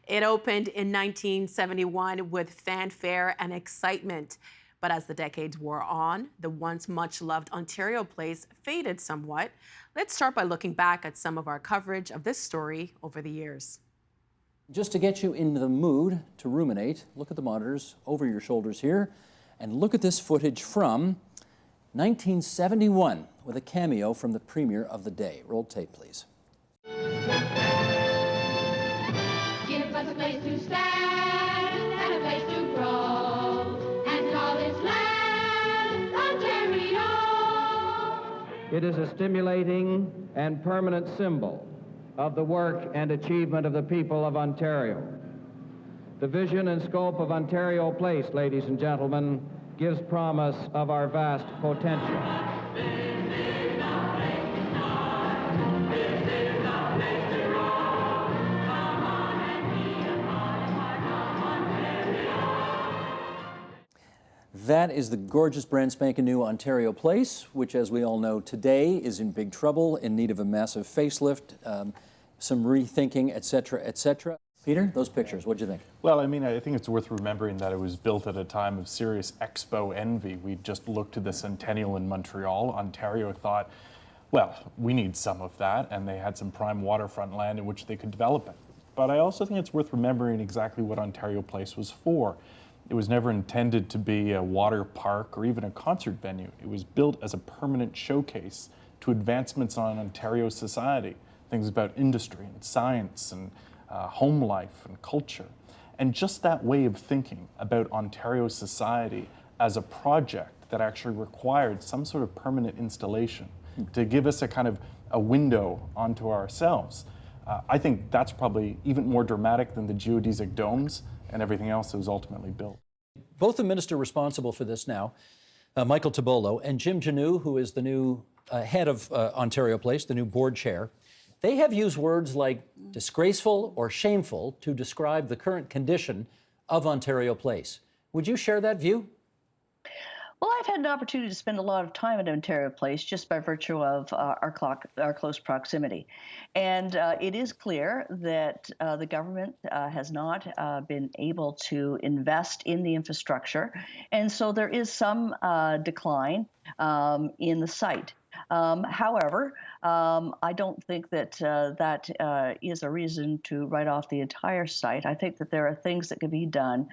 It opened in 1971 with fanfare and excitement. But as the decades wore on, the once much-loved Ontario Place faded somewhat. Let's start by looking back at some of our coverage of this story over the years. Just to get you into the mood to ruminate, look at the monitors over your shoulders here, and look at this footage from 1971 with a cameo from the premier of the day. Roll tape, please. Give us a place to stand and a place to grow and call this land Ontario. It is a stimulating and permanent symbol of the work and achievement of the people of Ontario. The vision and scope of Ontario Place, ladies and gentlemen, gives promise of our vast potential. That is the gorgeous brand spanking new Ontario Place, which, as we all know today, is in big trouble, in need of a massive facelift, some rethinking, et cetera, et cetera. Peter, those pictures, what'd you think? Well, I mean, I think it's worth remembering that it was built at a time of serious expo envy. We just looked to the Centennial in Montreal. Ontario thought, well, we need some of that, and they had some prime waterfront land in which they could develop it. But I also think it's worth remembering exactly what Ontario Place was for. It was never intended to be a water park or even a concert venue. It was built as a permanent showcase to advancements on Ontario society, things about industry and science and home life and culture. And just that way of thinking about Ontario society as a project that actually required some sort of permanent installation to give us a kind of a window onto ourselves. I think that's probably even more dramatic than the geodesic domes and everything else that was ultimately built. Both the minister responsible for this now, Michael Tobolo, and Jim Janu, who is the new head of Ontario Place, the new board chair, they have used words like disgraceful or shameful to describe the current condition of Ontario Place. Would you share that view? Well, I've had an opportunity to spend a lot of time at Ontario Place just by virtue of our close proximity. And it is clear that the government has not been able to invest in the infrastructure. And so there is some decline in the site. However, I don't think that that is a reason to write off the entire site. I think that there are things that can be done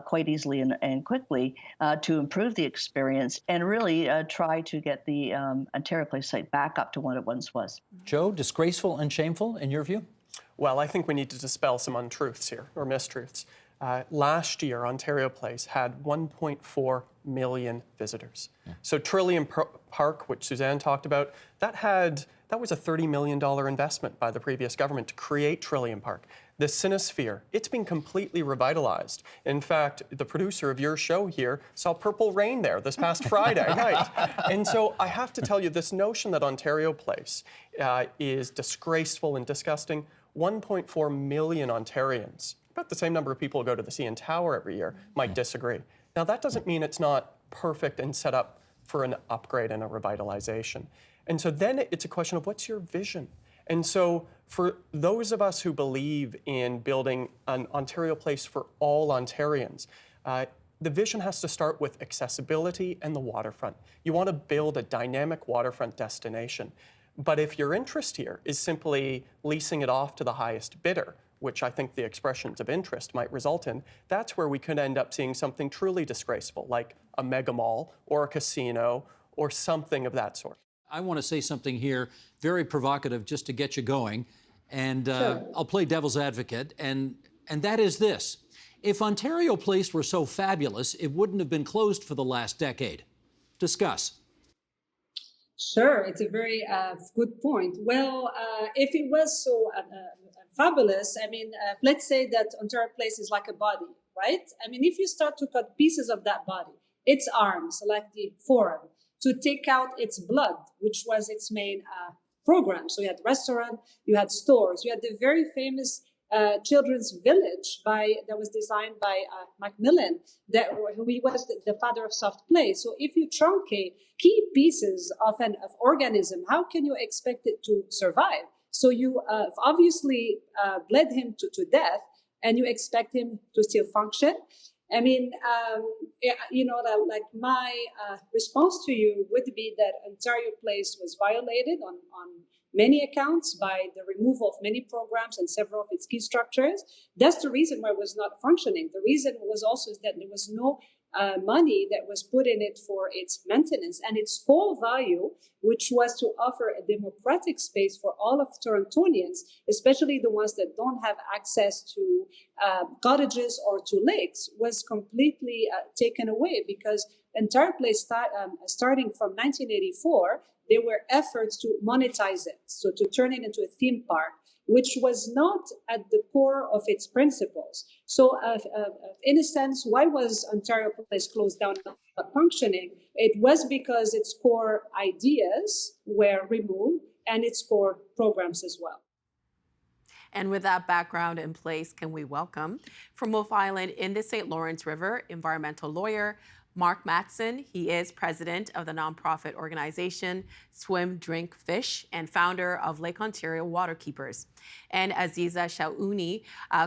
quite easily and quickly to improve the experience and really try to get the Ontario Place site back up to what it once was. Joe, disgraceful and shameful in your view? Well, I think we need to dispel some untruths here, or mistruths. Last year, Ontario Place had 1.4 million visitors. So Trillium Park, which Suzanne talked about, that was a $30 million investment by the previous government to create Trillium Park. The Cinesphere, it's been completely revitalized. In fact, the producer of your show here saw Purple Rain there this past Friday night. And so I have to tell you, this notion that Ontario Place is disgraceful and disgusting, 1.4 million Ontarians, about the same number of people who go to the CN Tower every year, might disagree. Now, that doesn't mean it's not perfect and set up for an upgrade and a revitalization. And so then it's a question of what's your vision? And so for those of us who believe in building an Ontario Place for all Ontarians, the vision has to start with accessibility and the waterfront. You want to build a dynamic waterfront destination. But if your interest here is simply leasing it off to the highest bidder, which I think the expressions of interest might result in, that's where we could end up seeing something truly disgraceful, like a mega mall or a casino or something of that sort. I want to say something here, very provocative, just to get you going. And I'll play devil's advocate, and that is this. If Ontario Place were so fabulous, it wouldn't have been closed for the last decade. Discuss. Sure, it's a very good point. Well, if it was so fabulous, I mean, let's say that Ontario Place is like a body, right? I mean, if you start to cut pieces of that body, its arms, like the forearm, to take out its blood, which was its main program. So you had restaurant, you had stores, you had the very famous children's village that was designed by Macmillan, who was the father of soft play. So if you truncate key pieces of an organism, how can you expect it to survive? So you obviously bled him to death and you expect him to still function? I mean, like my response to you would be that Ontario Place was violated on many accounts by the removal of many programs and several of its key structures. That's the reason why it was not functioning. The reason was also that there was no money that was put in it for its maintenance, and its core value, which was to offer a democratic space for all of Torontonians, especially the ones that don't have access to cottages or to lakes, was completely taken away, because Entire Place starting from 1984, there were efforts to monetize it, so to turn it into a theme park, which was not at the core of its principles. So in a sense, why was Ontario Place closed down, not functioning? It was because its core ideas were removed and its core programs as well. And with that background in place, can we welcome from Wolf Island in the St. Lawrence River, environmental lawyer Mark Matson. He is president of the nonprofit organization Swim, Drink, Fish and founder of Lake Ontario Waterkeepers. And Aziza Shaouni,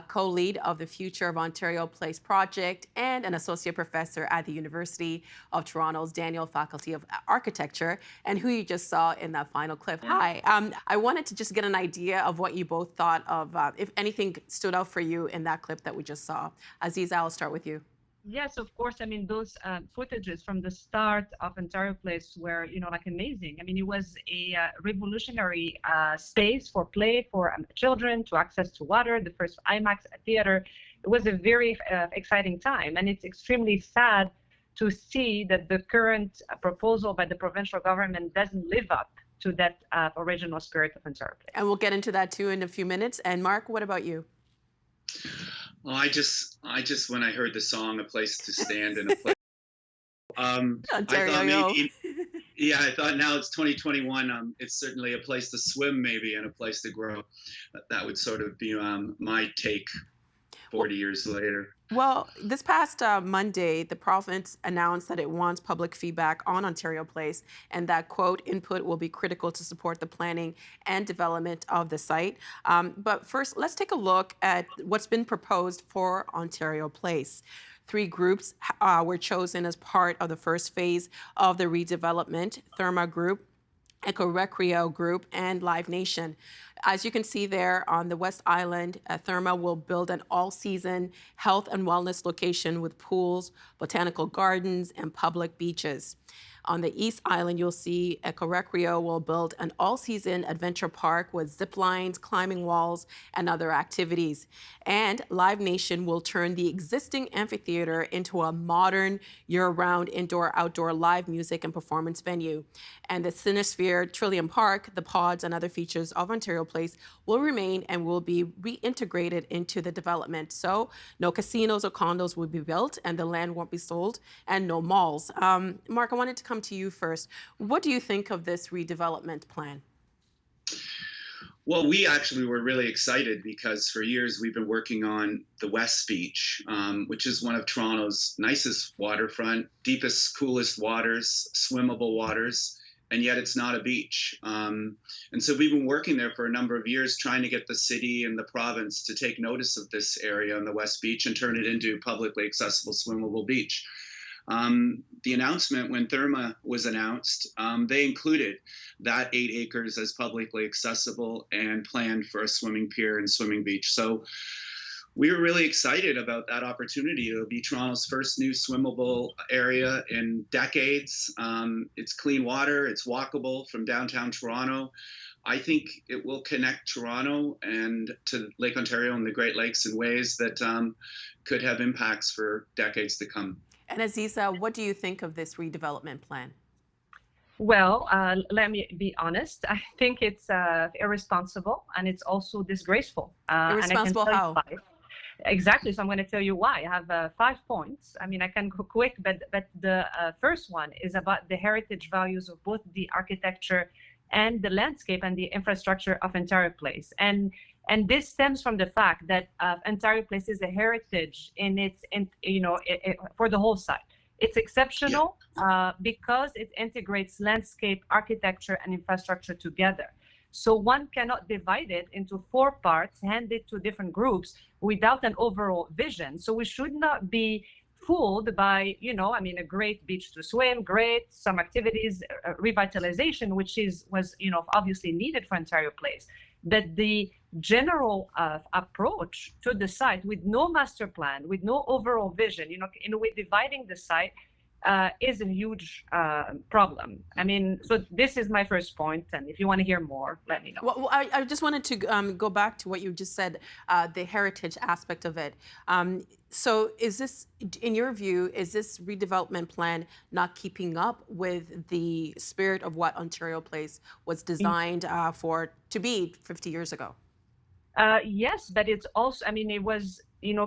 co-lead of the Future of Ontario Place project and an associate professor at the University of Toronto's Daniel Faculty of Architecture, and who you just saw in that final clip. Hi. I wanted to just get an idea of what you both thought of, if anything stood out for you in that clip that we just saw. Aziza, I'll start with you. Yes, of course. I mean, those footages from the start of Ontario Place were, like amazing. I mean, it was a revolutionary space for play for children, to access to water, the first IMAX theater. It was a very exciting time. And it's extremely sad to see that the current proposal by the provincial government doesn't live up to that original spirit of Ontario Place. And we'll get into that too in a few minutes. And Mark, what about you? Well, I just when I heard the song "A Place to Stand" and a place, I thought maybe, I thought now it's 2021. It's certainly a place to swim, maybe, and a place to grow. That would sort of be my take 40 years later. Well, this past Monday, the province announced that it wants public feedback on Ontario Place and that, quote, input will be critical to support the planning and development of the site. But first, let's take a look at what's been proposed for Ontario Place. 3 groups were chosen as part of the first phase of the redevelopment: Therma Group, Eco Recreo Group, and Live Nation. As you can see there on the West Island, Therma will build an all-season health and wellness location with pools, botanical gardens, and public beaches. On the East Island, you'll see Eco Recreo will build an all-season adventure park with zip lines, climbing walls, and other activities. And Live Nation will turn the existing amphitheater into a modern, year-round indoor-outdoor live music and performance venue. And the Cinesphere Trillium Park, the pods, and other features of Ontario Place will remain and will be reintegrated into the development. So no casinos or condos will be built, and the land won't be sold, and no malls. Mark, I wanted to come to you first. What do you think of this redevelopment plan? Well, we actually were really excited because for years we've been working on the West Beach, which is one of Toronto's nicest waterfront, deepest, coolest waters, swimmable waters, and yet it's not a beach. And so we've been working there for a number of years trying to get the city and the province to take notice of this area on the West Beach and turn it into publicly accessible, swimmable beach. The announcement, when Therma was announced, they included that 8 acres as publicly accessible and planned for a swimming pier and swimming beach. So we were really excited about that opportunity. It'll be Toronto's first new swimmable area in decades. It's clean water, it's walkable from downtown Toronto. I think it will connect Toronto and to Lake Ontario and the Great Lakes in ways that could have impacts for decades to come. And Aziza, what do you think of this redevelopment plan? Well, let me be honest. I think it's irresponsible, and it's also disgraceful. Irresponsible how? Exactly. So I'm going to tell you why. I have 5 points. I mean, I can go quick, but the first one is about the heritage values of both the architecture and the landscape and the infrastructure of Ontario Place. And this stems from the fact that Ontario Place is a heritage for the whole site. It's exceptional because it integrates landscape, architecture, and infrastructure together. So one cannot divide it into 4 parts, hand it to different groups without an overall vision. So we should not be fooled by, I mean, a great beach to swim, great, some activities, revitalization, which was obviously needed for Ontario Place. But the general approach to the site with no master plan, with no overall vision, in a way dividing the site is a huge problem. I mean, so this is my first point, and if you want to hear more, let me know. Well, I just wanted to go back to what you just said, the heritage aspect of it. So is this, in your view, is this redevelopment plan not keeping up with the spirit of what Ontario Place was designed to be 50 years ago? Yes, but it's also, I mean, it was,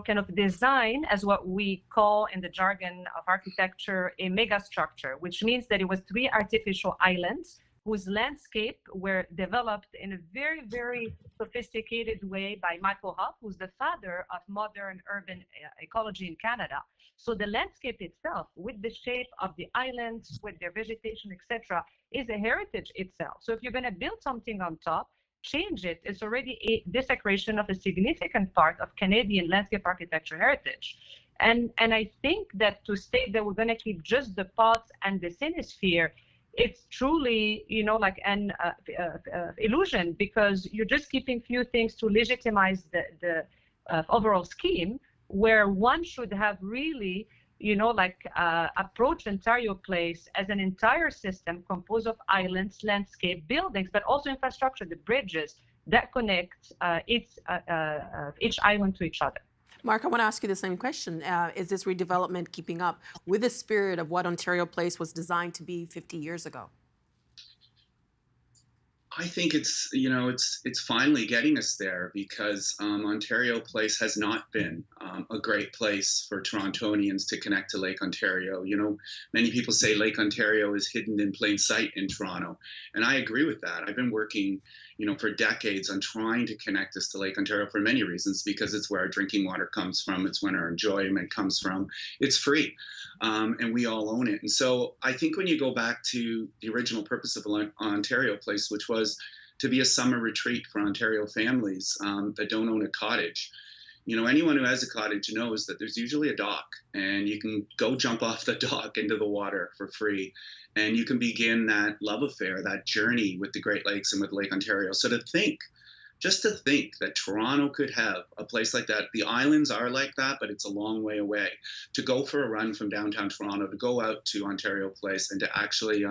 kind of designed as what we call in the jargon of architecture a megastructure, which means that it was 3 artificial islands whose landscape were developed in a very, very sophisticated way by Michael Hoff, who's the father of modern urban ecology in Canada. So the landscape itself, with the shape of the islands, with their vegetation, etc., is a heritage itself. So if you're going to build something on top, change it, it's already a desecration of a significant part of Canadian landscape architecture heritage. And I think that to state that we're going to keep just the pots and the Cinesphere, it's truly, like an illusion, because you're just keeping few things to legitimize the overall scheme, where one should have really approach Ontario Place as an entire system composed of islands, landscape, buildings, but also infrastructure, the bridges that connect each island to each other. Mark, I want to ask you the same question. Is this redevelopment keeping up with the spirit of what Ontario Place was designed to be 50 years ago? I think it's finally getting us there, because Ontario Place has not been a great place for Torontonians to connect to Lake Ontario. Many people say Lake Ontario is hidden in plain sight in Toronto, and I agree with that. I've been working, for decades on trying to connect us to Lake Ontario for many reasons, because it's where our drinking water comes from, it's where our enjoyment comes from, it's free, and we all own it. And so I think when you go back to the original purpose of Ontario Place, which was to be a summer retreat for Ontario families that don't own a cottage. Anyone who has a cottage knows that there's usually a dock, and you can go jump off the dock into the water for free. And you can begin that love affair, that journey with the Great Lakes and with Lake Ontario. So just to think that Toronto could have a place like that. The islands are like that, but it's a long way away. To go for a run from downtown Toronto, to go out to Ontario Place, and to actually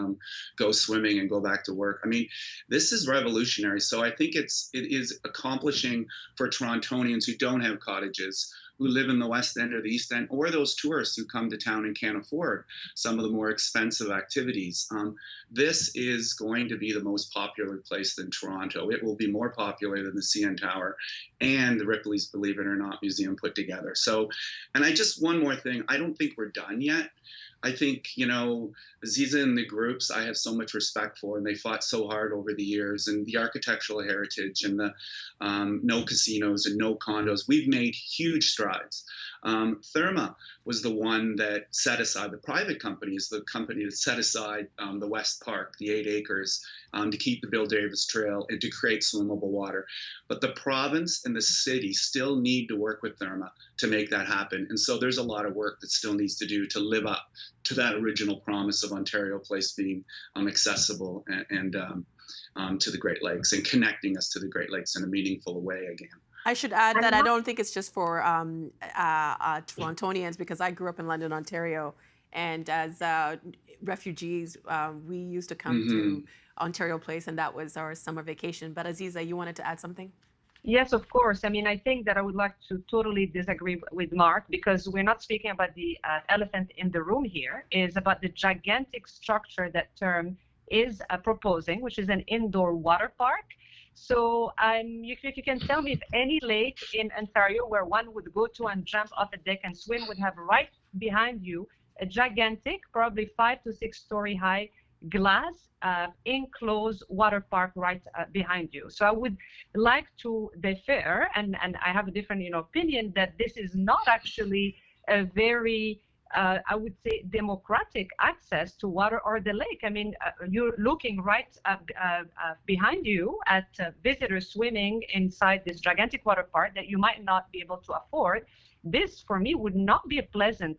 go swimming and go back to work. I mean, this is revolutionary. So I think it is accomplishing for Torontonians who don't have cottages, who live in the West End or the East End, or those tourists who come to town and can't afford some of the more expensive activities. This is going to be the most popular place in Toronto. It will be more popular than the CN Tower and the Ripley's Believe It or Not Museum put together. So, and one more thing, I don't think we're done yet. I think, Aziza and the groups I have so much respect for, and they fought so hard over the years, and the architectural heritage and the no casinos and no condos. We've made huge strides. Therma was the one that set aside, the private company is the company that set aside the West Park, the 8 acres, to keep the Bill Davis Trail and to create swimmable water. But the province and the city still need to work with Therma to make that happen. And so there's a lot of work that still needs to do to live up to that original promise of Ontario Place being accessible and to the Great Lakes, and connecting us to the Great Lakes in a meaningful way again. I should add that I don't think it's just for Torontonians, because I grew up in London, Ontario, and as refugees, we used to come to Ontario Place, and that was our summer vacation. But Aziza, you wanted to add something? Yes, of course. I mean, I think that I would like to totally disagree with Mark, because we're not speaking about the elephant in the room here. It's about the gigantic structure that term is proposing, which is an indoor water park. So if you can tell me if any lake in Ontario where one would go to and jump off a deck and swim would have right behind you a gigantic, probably 5 to 6 story high glass enclosed water park right behind you. So I would like to defer, and I have a different opinion, that this is not actually a very I would say, democratic access to water or the lake. I mean, you're looking right behind you at visitors swimming inside this gigantic water park that you might not be able to afford. This, for me, would not be a pleasant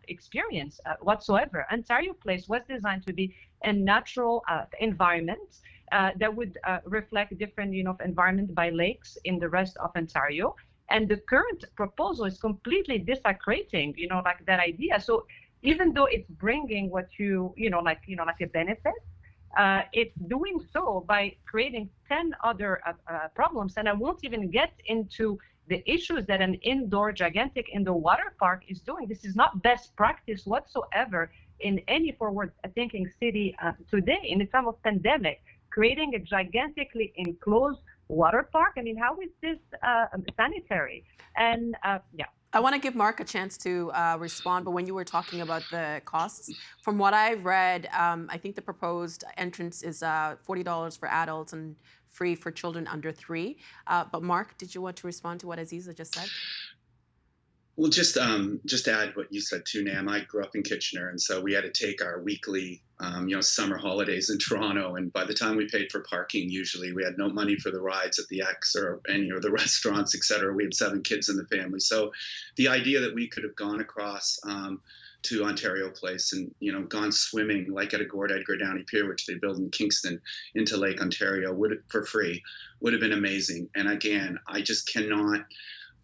experience whatsoever. Ontario Place was designed to be a natural environment that would reflect different, environment by lakes in the rest of Ontario. And the current proposal is completely desecrating, like that idea. So even though it's bringing what like a benefit, it's doing so by creating 10 other problems. And I won't even get into the issues that an gigantic indoor water park is doing. This is not best practice whatsoever in any forward-thinking city today in the time of pandemic. Creating a gigantically enclosed water park. I mean, how is this sanitary? And yeah. I want to give Mark a chance to respond, but when you were talking about the costs, from what I've read, I think the proposed entrance is $40 for adults and free for children under 3. But Mark, did you want to respond to what Aziza just said? Well, just to add what you said too, Nam. I grew up in Kitchener, and so we had to take our weekly, summer holidays in Toronto. And by the time we paid for parking, usually we had no money for the rides at the X or any of the restaurants, et cetera. We had 7 kids in the family, so the idea that we could have gone across to Ontario Place and gone swimming like at a Gord Edgar Downey Pier, which they build in Kingston, into Lake Ontario for free would have been amazing. And again, I just cannot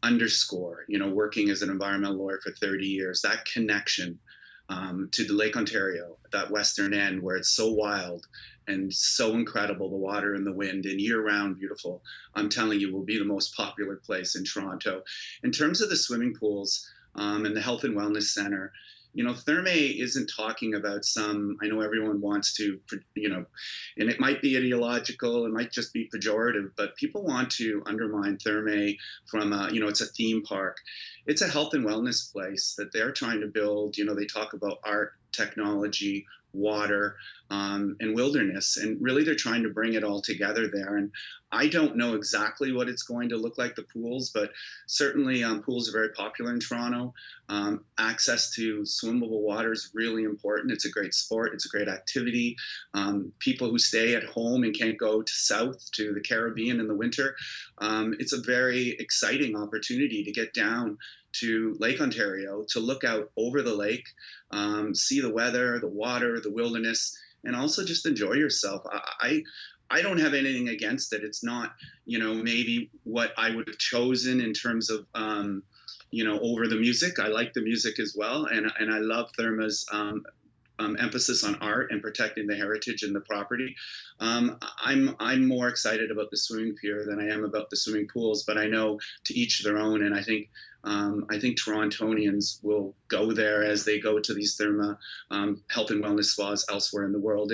underscore, working as an environmental lawyer for 30 years, that connection to the Lake Ontario, that western end where it's so wild and so incredible, the water and the wind, and year-round beautiful. I'm telling you, will be the most popular place in Toronto. In terms of the swimming pools and the Health and Wellness Center, Therme isn't talking about I know everyone wants to, and it might be ideological, it might just be pejorative, but people want to undermine Therme from, it's a theme park. It's a health and wellness place that they're trying to build. They talk about art, technology, water, and wilderness. And really, they're trying to bring it all together there. And I don't know exactly what it's going to look like, the pools, but certainly pools are very popular in Toronto. Access to swimmable water is really important. It's a great sport. It's a great activity. People who stay at home and can't go south to the Caribbean in the winter, it's a very exciting opportunity to get down to Lake Ontario, to look out over the lake, see the weather, the water, the wilderness, and also just enjoy yourself. I don't have anything against it. It's not, maybe what I would have chosen in terms of, over the music. I like the music as well, and I love Therma's emphasis on art and protecting the heritage and the property. I'm more excited about the swimming pier than I am about the swimming pools, but I know to each their own, and I think Torontonians will go there as they go to these Therma health and wellness spas elsewhere in the world.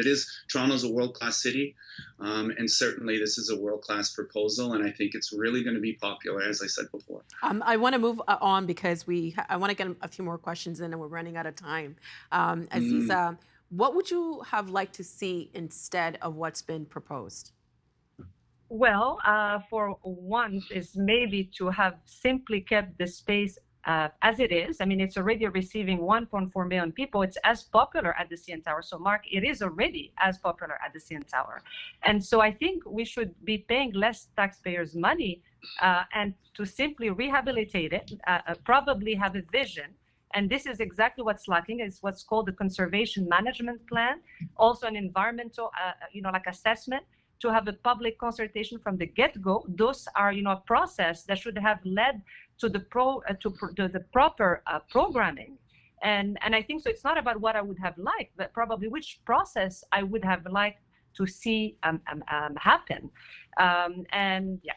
Toronto's a world-class city, and certainly this is a world-class proposal, and I think it's really going to be popular, as I said before. I want to move on because I want to get a few more questions in, and we're running out of time. Aziza, what would you have liked to see instead of what's been proposed? Well, for once, is maybe to have simply kept the space as it is. I mean, it's already receiving 1.4 million people. It's as popular at the CN Tower. So, Mark, it is already as popular at the CN Tower. And so I think we should be paying less taxpayers' money and to simply rehabilitate it, probably have a vision. And this is exactly what's lacking. It's what's called the conservation management plan, also an environmental, assessment, to have a public consultation from the get-go. Those are, a process that should have led to the proper programming. And I think so. It's not about what I would have liked, but probably which process I would have liked to see happen. And yeah.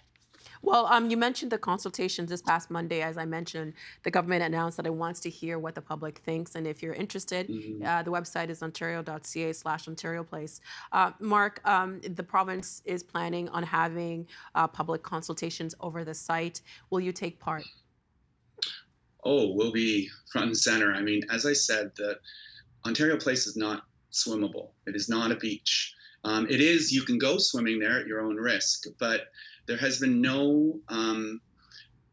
Well, you mentioned the consultations this past Monday. As I mentioned, the government announced that it wants to hear what the public thinks. And if you're interested, the website is ontario.ca/Ontario Place. Mark, the province is planning on having public consultations over the site. Will you take part? Oh, we'll be front and center. I mean, as I said, the Ontario Place is not swimmable. It is not a beach. You can go swimming there at your own risk, but there has been no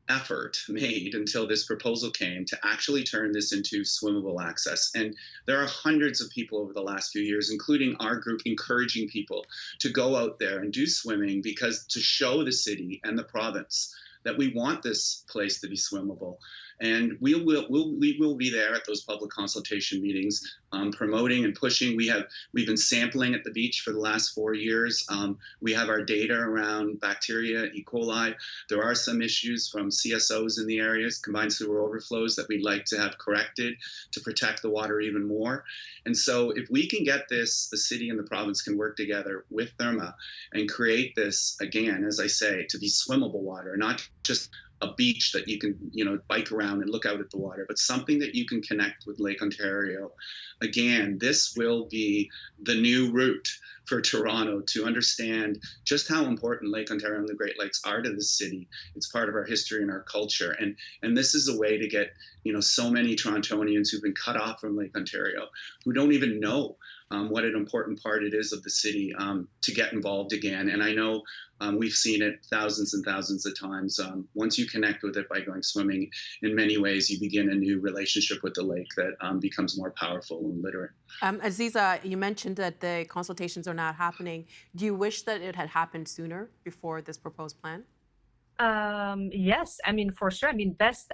effort made until this proposal came to actually turn this into swimmable access. And there are hundreds of people over the last few years, including our group, encouraging people to go out there and do swimming, because to show the city and the province that we want this place to be swimmable. And we will be there at those public consultation meetings, promoting and pushing. We've been sampling at the beach for the last 4 years. We have our data around bacteria, E. coli. There are some issues from CSOs in the areas, combined sewer overflows, that we'd like to have corrected to protect the water even more. And so if we can get this, the city and the province can work together with Therma and create this, again, as I say, to be swimmable water, not just a beach that you can, bike around and look out at the water, but something that you can connect with Lake Ontario. Again, this will be the new route for Toronto to understand just how important Lake Ontario and the Great Lakes are to the city. It's part of our history and our culture. And this is a way to get, so many Torontonians who've been cut off from Lake Ontario, who don't even know what an important part it is of the city, to get involved again. And I know we've seen it thousands and thousands of times. Once you connect with it by going swimming, in many ways, you begin a new relationship with the lake that becomes more powerful and literate. Aziza, you mentioned that the consultations are not happening. Do you wish that it had happened sooner before this proposed plan? Yes, I mean, for sure. I mean, best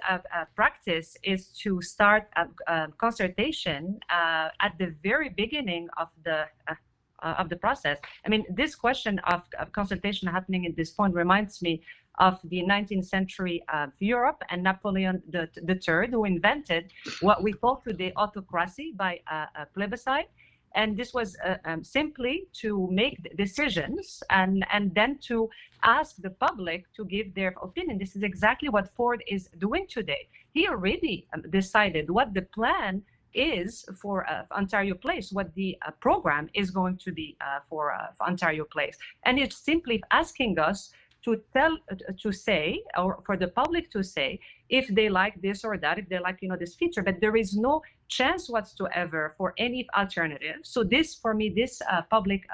practice is to start a consultation at the very beginning of the process. I mean, this question of consultation happening at this point reminds me of the 19th century Europe and Napoleon III, who invented what we call today autocracy by a plebiscite. And this was simply to make decisions and then to ask the public to give their opinion. This is exactly what Ford is doing today. He already decided what the plan is for Ontario Place, what the program is going to be for Ontario Place. And it's simply asking us to say, or for the public to say, if they like this or that, if they like, this feature, but there is no chance whatsoever for any alternative. So this, for me, this public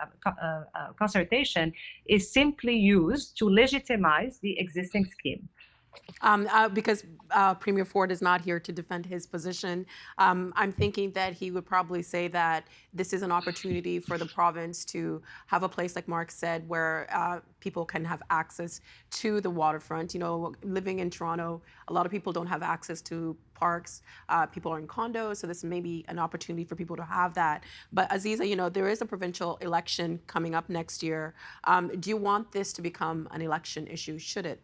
consultation is simply used to legitimize the existing scheme. Because Premier Ford is not here to defend his position, I'm thinking that he would probably say that this is an opportunity for the province to have a place, like Mark said, where people can have access to the waterfront. Living in Toronto, a lot of people don't have access to parks. People are in condos, so this may be an opportunity for people to have that. But Aziza, there is a provincial election coming up next year. Do you want this to become an election issue? Should it?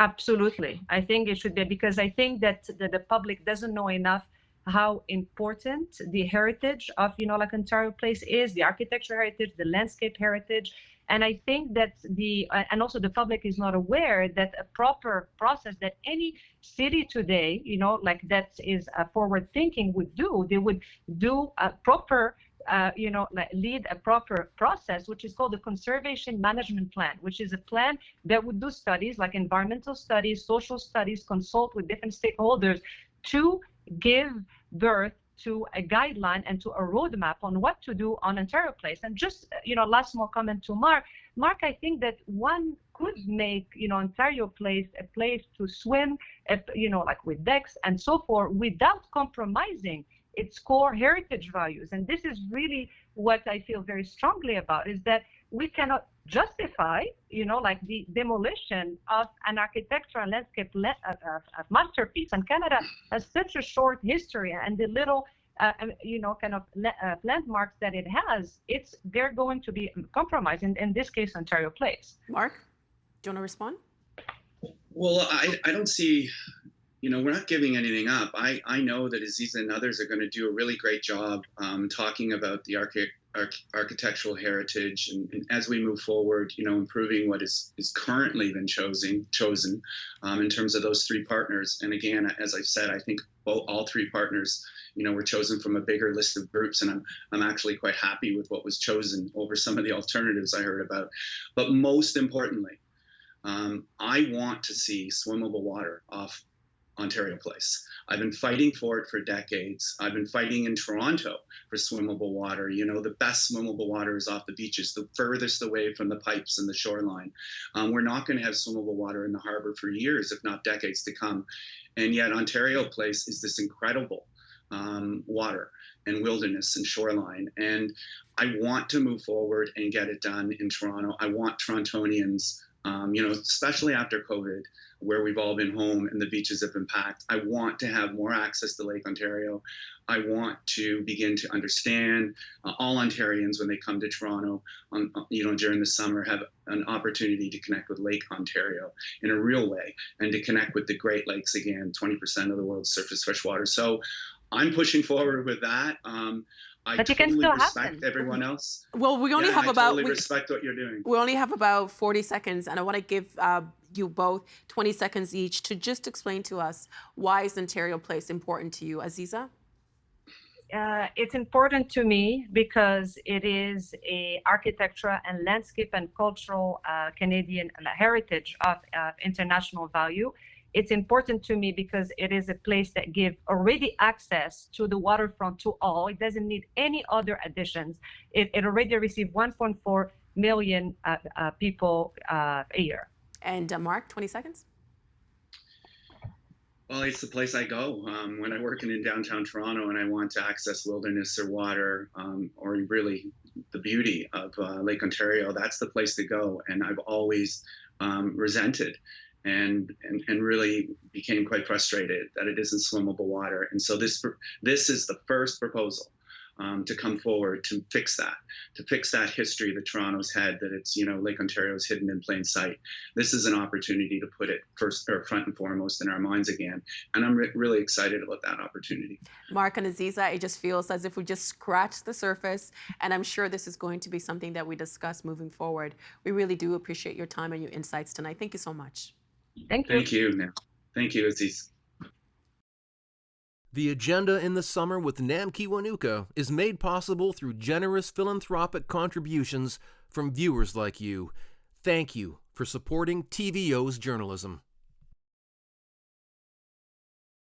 Absolutely. I think it should be, because I think that the public doesn't know enough how important the heritage of, like Ontario Place is, the architecture heritage, the landscape heritage. And I think that and also the public is not aware that a proper process that any city today, like that is forward thinking would do, they would do a proper lead a proper process, which is called the Conservation Management Plan, which is a plan that would do studies like environmental studies, social studies, consult with different stakeholders to give birth to a guideline and to a roadmap on what to do on Ontario Place. And just, last small comment to Mark. Mark, I think that one could make, Ontario Place a place to swim, like with decks and so forth, without compromising its core heritage values. And this is really what I feel very strongly about, is that we cannot justify, like the demolition of an architectural landscape masterpiece. And Canada has such a short history, and the little, landmarks that it has, they're going to be compromised, in this case, Ontario Place. Mark, do you want to respond? Well, I don't see, we're not giving anything up. I know that Aziza and others are going to do a really great job talking about the architectural heritage, and as we move forward, improving what is currently been chosen in terms of those three partners. And again, as I've said, I think all three partners, were chosen from a bigger list of groups, and I'm actually quite happy with what was chosen over some of the alternatives I heard about. But most importantly, I want to see swimmable water off Ontario Place. I've been fighting for it for decades. I've been fighting in Toronto for swimmable water. You know, the best swimmable water is off the beaches, the furthest away from the pipes and the shoreline. We're not going to have swimmable water in the harbor for years, if not decades to come. And yet Ontario Place is this incredible water and wilderness and shoreline. And I want to move forward and get it done in Toronto. I want Torontonians, you know, especially after COVID, where we've all been home and the beaches have been packed. I want to have more access to Lake Ontario. I want to begin to understand all Ontarians when they come to Toronto, you know, during the summer, have an opportunity to connect with Lake Ontario in a real way and to connect with the Great Lakes again, 20% of the world's surface freshwater. So I'm pushing forward with that. I But you can totally still respect happen. everyone else. Well, we only Yeah, have I about totally respect what you're doing. we only have about 40 seconds, and I want to give you both 20 seconds each to just explain to us why is Ontario Place important to you, Aziza? It's important to me because it is a architecture and landscape and cultural Canadian heritage of international value. It's important to me because it is a place that gives already access to the waterfront to all. It doesn't need any other additions. It already received 1.4 million people a year. And Mark, 20 seconds. Well, it's the place I go when I'm working in downtown Toronto and I want to access wilderness or water or really the beauty of Lake Ontario. That's the place to go. And I've always resented and really became quite frustrated that it isn't swimmable water. And so this is the first proposal to come forward to fix that history that Toronto's had, that it's, you know, Lake Ontario is hidden in plain sight. This is an opportunity to put it front and foremost in our minds again. And I'm really excited about that opportunity. Mark and Aziza, it just feels as if we just scratched the surface, and I'm sure this is going to be something that we discuss moving forward. We really do appreciate your time and your insights tonight. Thank you so much. Thank you. Thank you, Now. Thank you, Aziz. The Agenda in the Summer with Nam Kiwanuka is made possible through generous philanthropic contributions from viewers like you. Thank you for supporting TVO's journalism.